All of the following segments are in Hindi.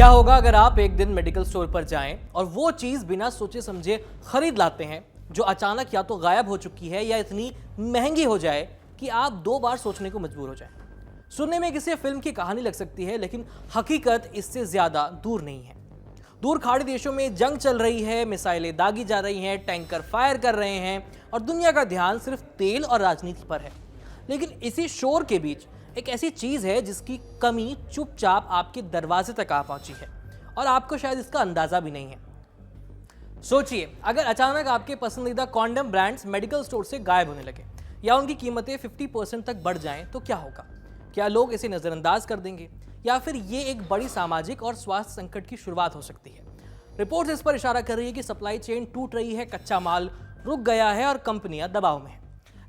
क्या होगा अगर आप एक दिन मेडिकल स्टोर पर जाएं और वो चीज बिना सोचे समझे खरीद लाते हैं जो अचानक या तो गायब हो चुकी है या इतनी महंगी हो जाए कि आप 2 बार सोचने को मजबूर हो जाएं। सुनने में किसी फिल्म की कहानी लग सकती है, लेकिन हकीकत इससे ज्यादा दूर नहीं है। दूर खाड़ी देशों में जंग चल रही है, मिसाइलें दागी जा रही हैं, टैंकर फायर कर रहे हैं और दुनिया का ध्यान सिर्फ तेल और राजनीति पर है। लेकिन इसी शोर के बीच एक ऐसी चीज है जिसकी कमी चुपचाप आपके दरवाजे तक आ पहुंची है और आपको शायद इसका अंदाजा भी नहीं है। सोचिए, अगर अचानक आपके पसंदीदा कॉन्डम ब्रांड्स मेडिकल स्टोर से गायब होने लगे या उनकी कीमतें 50% तक बढ़ जाएं तो क्या होगा? क्या लोग इसे नजरअंदाज कर देंगे या फिर ये एक बड़ी सामाजिक और स्वास्थ्य संकट की शुरुआत हो सकती है? रिपोर्ट्स इस पर इशारा कर रही है कि सप्लाई चेन टूट रही है, कच्चा माल रुक गया है और कंपनियां दबाव में है।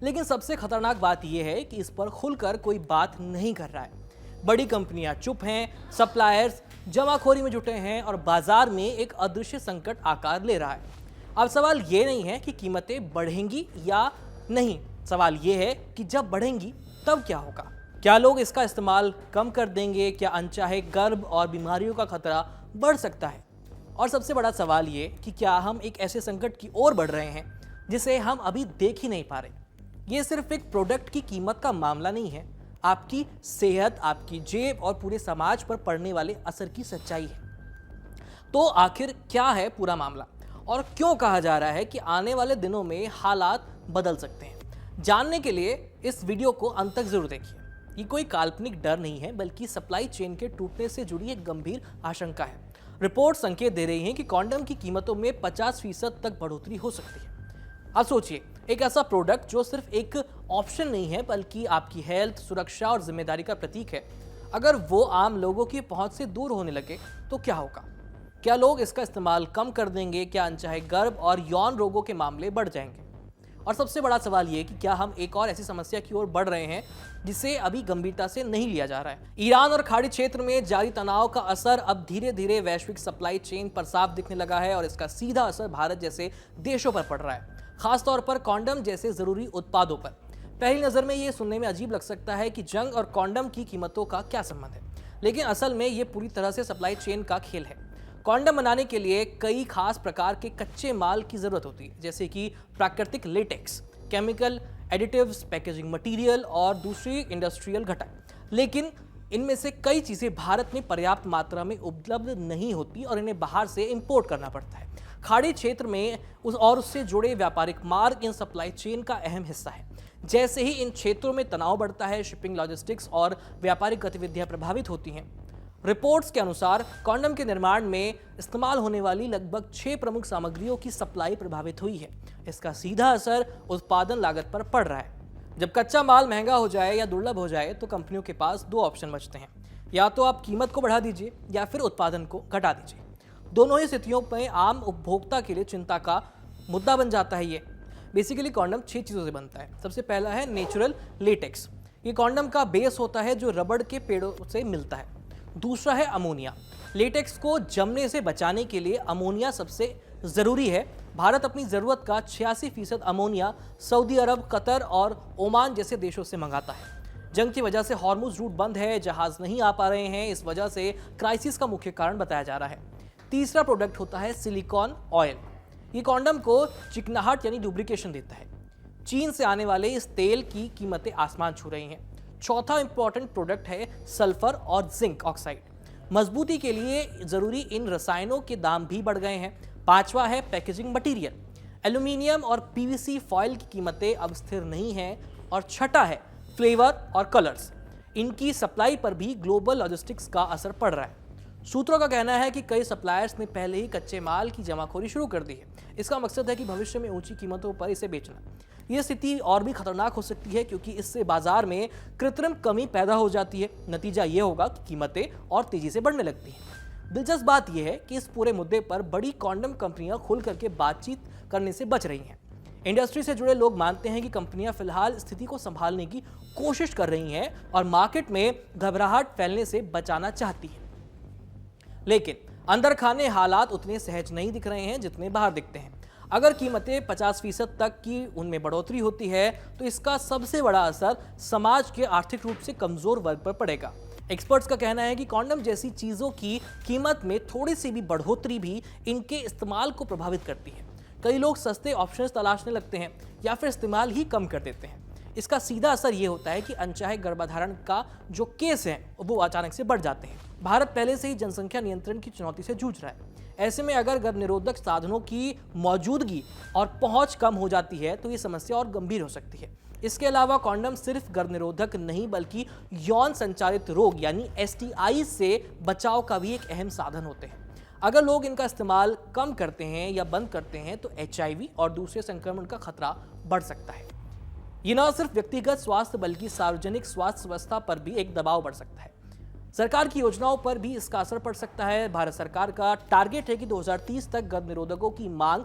लेकिन सबसे खतरनाक बात यह है कि इस पर खुलकर कोई बात नहीं कर रहा है। बड़ी कंपनियां चुप हैं, सप्लायर्स जमाखोरी में जुटे हैं और बाजार में एक अदृश्य संकट आकार ले रहा है। अब सवाल ये नहीं है कि कीमतें बढ़ेंगी या नहीं, सवाल ये है कि जब बढ़ेंगी तब क्या होगा? क्या लोग इसका इस्तेमाल कम कर देंगे? क्या अनचाहे गर्भ और बीमारियों का खतरा बढ़ सकता है? और सबसे बड़ा सवाल ये कि क्या हम एक ऐसे संकट की ओर बढ़ रहे हैं जिसे हम अभी देख ही नहीं पा रहे? ये सिर्फ एक प्रोडक्ट की कीमत का मामला नहीं है, आपकी सेहत, आपकी जेब और पूरे समाज पर पड़ने वाले असर की सच्चाई है। तो आखिर क्या है पूरा मामला और क्यों कहा जा रहा है कि आने वाले दिनों में हालात बदल सकते हैं? जानने के लिए इस वीडियो को अंत तक जरूर देखिए। ये कोई काल्पनिक डर नहीं है, बल्कि सप्लाई चेन के टूटने से जुड़ी एक गंभीर आशंका है। रिपोर्ट संकेत दे रही हैं कि कॉन्डम की कीमतों में 50% तक बढ़ोतरी हो सकती है। अब सोचिए, एक ऐसा प्रोडक्ट जो सिर्फ एक ऑप्शन नहीं है बल्कि आपकी हेल्थ, सुरक्षा और जिम्मेदारी का प्रतीक है, अगर वो आम लोगों की पहुंच से दूर होने लगे तो क्या होगा? क्या लोग इसका इस्तेमाल कम कर देंगे? क्या अनचाहे गर्भ और यौन रोगों के मामले बढ़ जाएंगे? और सबसे बड़ा सवाल ये कि क्या हम एक और ऐसी समस्या की ओर बढ़ रहे हैं जिसे अभी गंभीरता से नहीं लिया जा रहा है? ईरान और खाड़ी क्षेत्र में जारी तनाव का असर अब धीरे धीरे वैश्विक सप्लाई चेन पर साफ दिखने लगा है और इसका सीधा असर भारत जैसे देशों पर पड़ रहा है, खासतौर पर कॉन्डम जैसे जरूरी उत्पादों पर। पहली नजर में ये सुनने में अजीब लग सकता है कि जंग और कॉन्डम की कीमतों का क्या संबंध है, लेकिन असल में ये पूरी तरह से सप्लाई चेन का खेल है। कॉन्डम बनाने के लिए कई खास प्रकार के कच्चे माल की जरूरत होती है, जैसे कि प्राकृतिक latex, chemical additives, packaging material और दूसरी इंडस्ट्रियल घटक। लेकिन इनमें से कई चीजें भारत में पर्याप्त मात्रा में उपलब्ध नहीं होती और इन्हें बाहर से इंपोर्ट करना पड़ता है। खाड़ी क्षेत्र में उससे जुड़े व्यापारिक मार्ग इन सप्लाई चेन का अहम हिस्सा है। जैसे ही इन क्षेत्रों में तनाव बढ़ता है, शिपिंग, लॉजिस्टिक्स और व्यापारिक गतिविधियां प्रभावित होती हैं। रिपोर्ट्स के अनुसार कॉन्डम के निर्माण में इस्तेमाल होने वाली लगभग 6 प्रमुख सामग्रियों की सप्लाई प्रभावित हुई है। इसका सीधा असर उत्पादन लागत पर पड़ रहा है। जब कच्चा माल महंगा हो जाए या दुर्लभ हो जाए तो कंपनियों के पास 2 ऑप्शन बचते हैं, या तो आप कीमत को बढ़ा दीजिए या फिर उत्पादन को घटा दीजिए। दोनों ही स्थितियों में आम उपभोक्ता के लिए चिंता का मुद्दा बन जाता है। ये बेसिकली कॉन्डम 6 चीज़ों से बनता है। सबसे पहला है नेचुरल लेटेक्स। ये कॉन्डम का बेस होता है जो रबड़ के पेड़ों से मिलता है। दूसरा है अमोनिया। लेटेक्स को जमने से बचाने के लिए अमोनिया सबसे ज़रूरी है। भारत अपनी ज़रूरत का 86% अमोनिया सऊदी अरब, कतर और ओमान जैसे देशों से मंगाता है। जंग की वजह से हॉर्मुज रूट बंद है, जहाज नहीं आ पा रहे हैं, इस वजह से क्राइसिस का मुख्य कारण बताया जा रहा है। तीसरा प्रोडक्ट होता है सिलिकॉन ऑयल। ये कॉन्डम को चिकनाहट यानी लुब्रिकेशन देता है। चीन से आने वाले इस तेल की कीमतें आसमान छू रही हैं। चौथा इंपॉर्टेंट प्रोडक्ट है सल्फर और जिंक ऑक्साइड। मजबूती के लिए जरूरी इन रसायनों के दाम भी बढ़ गए हैं। पांचवा है पैकेजिंग मटेरियल। एल्यूमिनियम और पीवीसी फॉयल की कीमतें अब स्थिर नहीं हैं। और छठा है फ्लेवर और कलर्स। इनकी सप्लाई पर भी ग्लोबल लॉजिस्टिक्स का असर पड़ रहा है। सूत्रों का कहना है कि कई सप्लायर्स ने पहले ही कच्चे माल की जमाखोरी शुरू कर दी है। इसका मकसद है कि भविष्य में ऊंची कीमतों पर इसे बेचना। यह स्थिति और भी खतरनाक हो सकती है क्योंकि इससे बाजार में कृत्रिम कमी पैदा हो जाती है। नतीजा यह होगा कि कीमतें और तेजी से बढ़ने लगती हैं। दिलचस्प बात यह है कि इस पूरे मुद्दे पर बड़ी कॉन्डम कंपनियां खुल करके बातचीत करने से बच रही हैं। इंडस्ट्री से जुड़े लोग मानते हैं कि कंपनियां फिलहाल स्थिति को संभालने की कोशिश कर रही हैं और मार्केट में घबराहट फैलने से बचाना चाहती हैं। लेकिन अंदर खाने हालात उतने सहज नहीं दिख रहे हैं जितने बाहर दिखते हैं। अगर कीमतें 50% तक की उनमें बढ़ोतरी होती है तो इसका सबसे बड़ा असर समाज के आर्थिक रूप से कमजोर वर्ग पर पड़ेगा। एक्सपर्ट्स का कहना है कि कॉन्डम जैसी चीजों की कीमत में थोड़ी सी भी बढ़ोतरी भी इनके इस्तेमाल को प्रभावित करती है। कई लोग सस्ते ऑप्शंस तलाशने लगते हैं या फिर इस्तेमाल ही कम कर देते हैं। इसका सीधा असर ये होता है कि अनचाहे गर्भाधारण का जो केस है वो अचानक से बढ़ जाते हैं। भारत पहले से ही जनसंख्या नियंत्रण की चुनौती से जूझ रहा है। ऐसे में अगर गर्भ निरोधक साधनों की मौजूदगी और पहुंच कम हो जाती है तो ये समस्या और गंभीर हो सकती है। इसके अलावा कॉन्डम सिर्फ गर्भ निरोधक नहीं बल्कि यौन संचारित रोग यानी STI से बचाव का भी एक अहम साधन होते हैं। अगर लोग इनका इस्तेमाल कम करते हैं या बंद करते हैं तो HIV और दूसरे संक्रमण का खतरा बढ़ सकता है। ये न सिर्फ व्यक्तिगत स्वास्थ्य बल्कि सार्वजनिक स्वास्थ्य व्यवस्था पर भी एक दबाव बढ़ सकता है। सरकार की योजनाओं पर भी इसका असर पड़ सकता है। भारत सरकार का टारगेट है कि 2030 तक गर्भ निरोधकों की मांग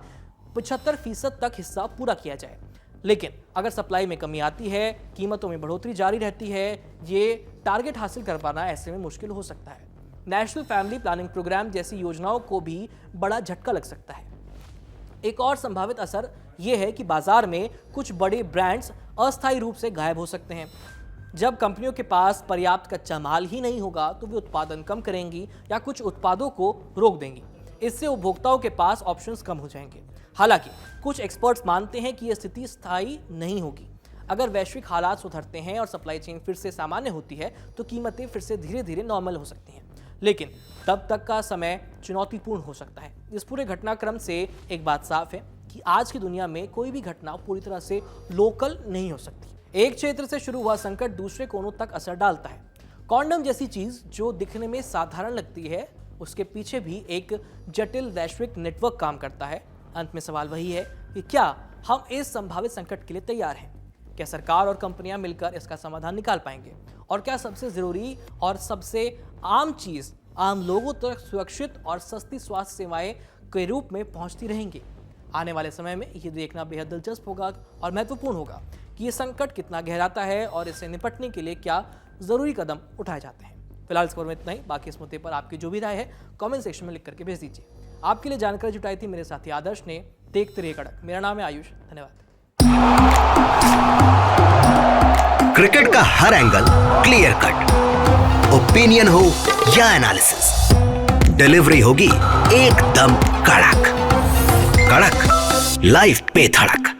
75% तक हिस्सा पूरा किया जाए। लेकिन अगर सप्लाई में कमी आती है, कीमतों में बढ़ोतरी जारी रहती है, ये टारगेट हासिल कर पाना ऐसे में मुश्किल हो सकता है। नेशनल फैमिली प्लानिंग प्रोग्राम जैसी योजनाओं को भी बड़ा झटका लग सकता है। एक और संभावित असर यह है कि बाजार में कुछ बड़े ब्रांड्स अस्थायी रूप से गायब हो सकते हैं। जब कंपनियों के पास पर्याप्त कच्चा माल ही नहीं होगा तो वे उत्पादन कम करेंगी या कुछ उत्पादों को रोक देंगी। इससे उपभोक्ताओं के पास ऑप्शंस कम हो जाएंगे। हालांकि कुछ एक्सपर्ट्स मानते हैं कि यह स्थिति स्थायी नहीं होगी। अगर वैश्विक हालात सुधरते हैं और सप्लाई चेन फिर से सामान्य होती है तो कीमतें फिर से धीरे धीरे नॉर्मल हो सकती हैं। लेकिन तब तक का समय चुनौतीपूर्ण हो सकता है। इस पूरे घटनाक्रम से एक बात साफ है कि आज की दुनिया में कोई भी घटना पूरी तरह से लोकल नहीं हो सकती। एक क्षेत्र से शुरू हुआ संकट दूसरे कोनों तक असर डालता है। कॉन्डम जैसी चीज जो दिखने में साधारण लगती है, उसके पीछे भी एक जटिल वैश्विक नेटवर्क काम करता है। अंत में सवाल वही है कि क्या हम इस संभावित संकट के लिए तैयार हैं? क्या सरकार और कंपनियां मिलकर इसका समाधान निकाल पाएंगे? और क्या सबसे जरूरी और सबसे आम चीज आम लोगों तक सुरक्षित और सस्ती स्वास्थ्य सेवाएं के रूप में पहुंचती रहेंगी? आने वाले समय में ये देखना बेहद दिलचस्प होगा और महत्वपूर्ण होगा कि ये संकट कितना गहराता है और इससे निपटने के लिए क्या जरूरी कदम उठाए जाते हैं। फिलहाल इस खबर में इतना ही। बाकी इस मुद्दे पर आपकी जो भी राय है कमेंट सेक्शन में लिख करके भेज दीजिए। आपके लिए जानकारी जुटाई थी मेरे साथी आदर्श ने। देखते रहिए कड़क। मेरा नाम है आयुष। धन्यवाद। क्रिकेट का हर एंगल क्लियर कट, ओपिनियन हो या एनालिसिस, डिलीवरी होगी एकदम कड़क। कड़क लाइव पे धड़क।